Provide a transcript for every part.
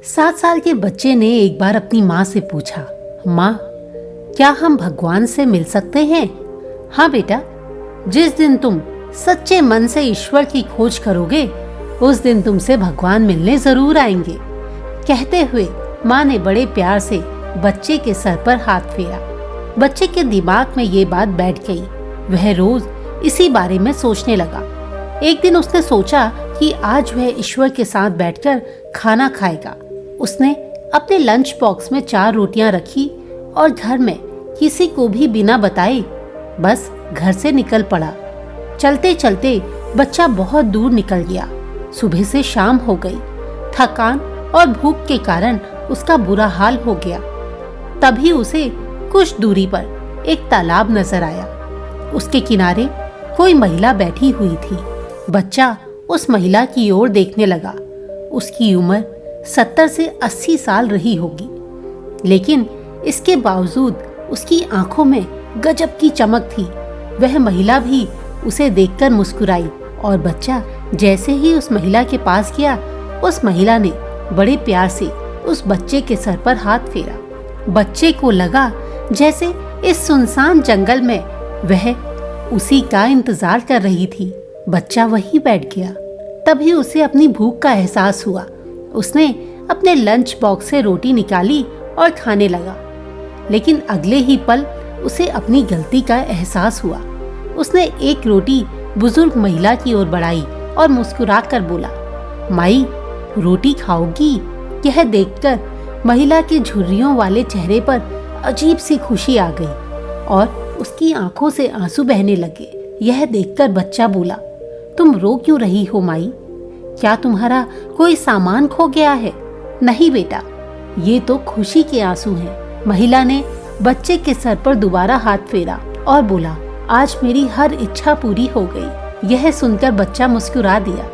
7 साल के बच्चे ने एक बार अपनी माँ से पूछा, माँ, क्या हम भगवान से मिल सकते हैं? हाँ बेटा, जिस दिन तुम सच्चे मन से ईश्वर की खोज करोगे उस दिन तुमसे भगवान मिलने जरूर आएंगे। कहते हुए माँ ने बड़े प्यार से बच्चे के सर पर हाथ फेरा। बच्चे के दिमाग में ये बात बैठ गई। वह रोज इसी बारे में सोचने लगा। एक दिन उसने सोचा कि आज वह ईश्वर के साथ बैठकर खाना खाएगा। उसने अपने लंच बॉक्स में 4 रोटियां रखी और घर में किसी को भी बिना बताए बस घर से निकल पड़ा। चलते चलते बच्चा बहुत दूर निकल गया। सुबह से शाम हो गई। थकान और भूख के कारण उसका बुरा हाल हो गया। तभी उसे कुछ दूरी पर एक तालाब नजर आया। उसके किनारे कोई महिला बैठी हुई थी। बच्चा उस महिला की ओर देखने लगा। उसकी उम्र 70 से 80 साल रही होगी, लेकिन इसके बावजूद उसकी आंखों में गजब की चमक थी। वह महिला भी उसे देखकर मुस्कुराई और बच्चा जैसे ही उस महिला के पास गया, उस महिला ने बड़े प्यार से उस बच्चे के सर पर हाथ फेरा। बच्चे को लगा जैसे इस सुनसान जंगल में वह उसी का इंतजार कर रही थी। बच्चा वहीं बैठ गया। तभी उसे अपनी भूख का एहसास हुआ। उसने अपने लंच बॉक्स से रोटी निकाली और खाने लगा, लेकिन अगले ही पल उसे अपनी गलती का एहसास हुआ। उसने एक रोटी बुजुर्ग महिला की ओर बढ़ाई और मुस्कुराकर बोला, माई, रोटी खाओगी? यह देखकर महिला के झुर्रियों वाले चेहरे पर अजीब सी खुशी आ गई और उसकी आंखों से आंसू बहने लगे। यह देखकर बच्चा बोला, तुम रो क्यों रही हो माई? क्या तुम्हारा कोई सामान खो गया है? नहीं बेटा, ये तो खुशी के आंसू हैं। महिला ने बच्चे के सर पर दोबारा हाथ फेरा और बोला, आज मेरी हर इच्छा पूरी हो गई। यह सुनकर बच्चा मुस्कुरा दिया।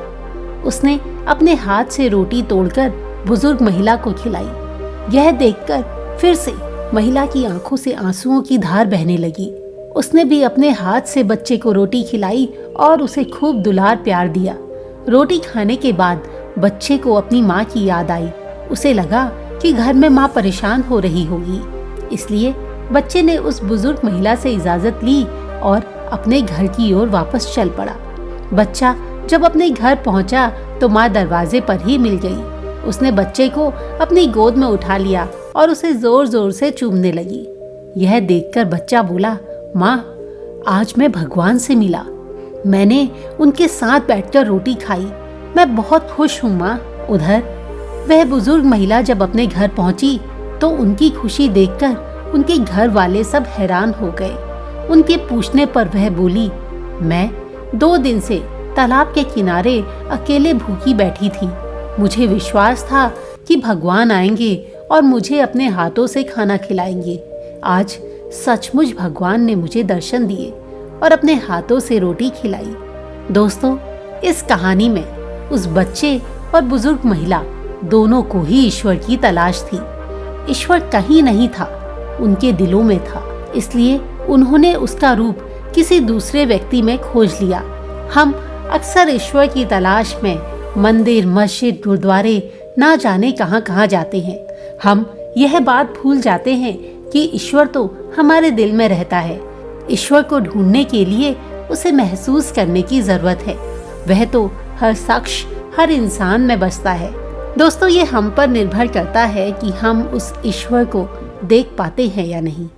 उसने अपने हाथ से रोटी तोड़कर बुजुर्ग महिला को खिलाई। यह देखकर फिर से महिला की आंखों से आंसुओं की धार बहने लगी। उसने भी अपने हाथ से बच्चे को रोटी खिलाई और उसे खूब दुलार प्यार दिया। रोटी खाने के बाद बच्चे को अपनी माँ की याद आई। उसे लगा कि घर में माँ परेशान हो रही होगी, इसलिए बच्चे ने उस बुजुर्ग महिला से इजाजत ली और अपने घर की ओर वापस चल पड़ा। बच्चा जब अपने घर पहुंचा तो माँ दरवाजे पर ही मिल गई। उसने बच्चे को अपनी गोद में उठा लिया और उसे जोर जोर से चूमने लगी। यह देखकर बच्चा बोला, माँ, आज मैं भगवान से मिला। मैंने उनके साथ बैठकर रोटी खाई। मैं बहुत खुश हूँ माँ। उधर वह बुजुर्ग महिला जब अपने घर पहुंची तो उनकी खुशी देखकर उनके घर वाले सब हैरान हो गए। उनके पूछने पर वह बोली, मैं 2 दिन से तालाब के किनारे अकेले भूखी बैठी थी। मुझे विश्वास था कि भगवान आएंगे और मुझे अपने हाथों से खाना खिलाएंगे। आज सचमुच भगवान ने मुझे दर्शन दिए और अपने हाथों से रोटी खिलाई। दोस्तों, इस कहानी में उस बच्चे और बुजुर्ग महिला दोनों को ही ईश्वर की तलाश थी। ईश्वर कहीं नहीं था, उनके दिलों में था। इसलिए उन्होंने उसका रूप किसी दूसरे व्यक्ति में खोज लिया। हम अक्सर ईश्वर की तलाश में मंदिर, मस्जिद, गुरुद्वारे ना जाने कहां कहां जाते हैं। हम यह बात भूल जाते हैं कि ईश्वर तो हमारे दिल में रहता है। ईश्वर को ढूंढने के लिए उसे महसूस करने की जरूरत है। वह तो हर शख्स, हर इंसान में बसता है। दोस्तों, ये हम पर निर्भर करता है कि हम उस ईश्वर को देख पाते हैं या नहीं।